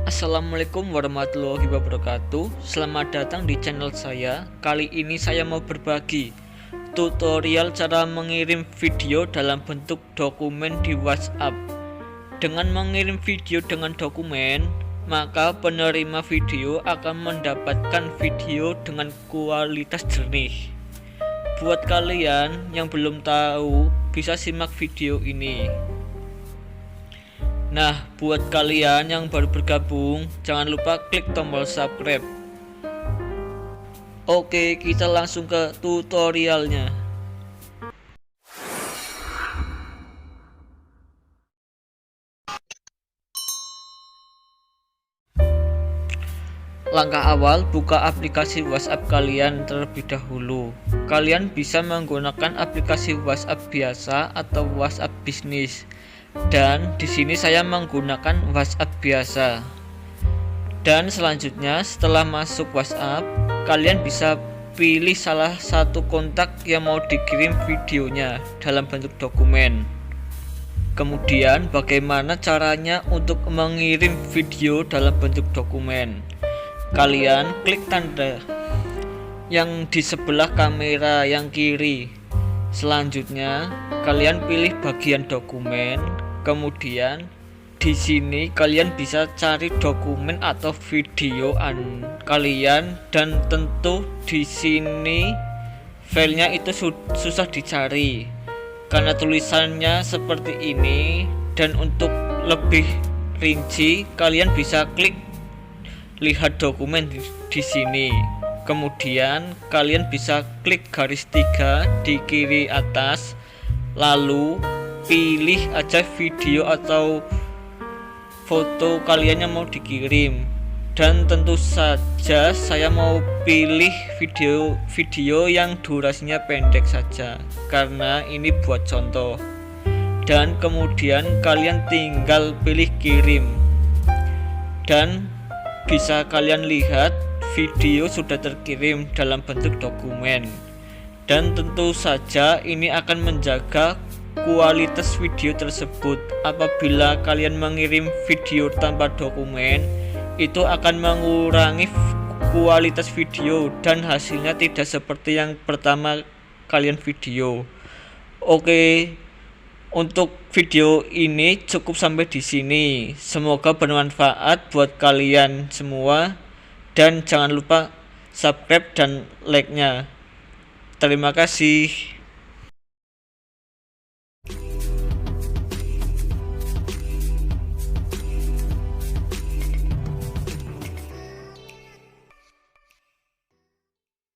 Assalamualaikum warahmatullahi wabarakatuh. Selamat datang di channel saya. Kali ini saya mau berbagi tutorial cara mengirim video dalam bentuk dokumen di WhatsApp. Dengan mengirim video dengan dokumen, maka penerima video akan mendapatkan video dengan kualitas jernih. Buat kalian yang belum tahu, bisa simak video ini. Nah, buat kalian yang baru bergabung, jangan lupa klik tombol subscribe. Oke, kita langsung ke tutorialnya. Langkah awal, buka aplikasi WhatsApp kalian terlebih dahulu. Kalian bisa menggunakan aplikasi WhatsApp biasa atau WhatsApp bisnis. Dan di sini saya menggunakan WhatsApp biasa. Dan selanjutnya, setelah masuk WhatsApp, kalian bisa pilih salah satu kontak yang mau dikirim videonya dalam bentuk dokumen. Kemudian, bagaimana caranya untuk mengirim video dalam bentuk dokumen? Kalian klik tanda yang di sebelah kamera yang kiri. Selanjutnya, kalian pilih bagian dokumen. Kemudian di sini kalian bisa cari dokumen atau video kalian, dan tentu di sini filenya itu susah dicari karena tulisannya seperti ini. Dan untuk lebih rinci, kalian bisa klik lihat dokumen di sini. Kemudian kalian bisa klik garis 3 di kiri atas, lalu pilih aja video atau foto kalian yang mau dikirim. Dan tentu saja saya mau pilih video yang durasinya pendek saja, karena ini buat contoh. Dan kemudian kalian tinggal pilih kirim, dan bisa kalian lihat video sudah terkirim dalam bentuk dokumen. Dan tentu saja ini akan menjaga kualitas video tersebut. Apabila kalian mengirim video tanpa dokumen, itu akan mengurangi kualitas video dan hasilnya tidak seperti yang pertama kalian video. Oke, untuk video ini cukup sampai di sini. Semoga bermanfaat buat kalian semua, dan jangan lupa subscribe dan like-nya. Terima kasih.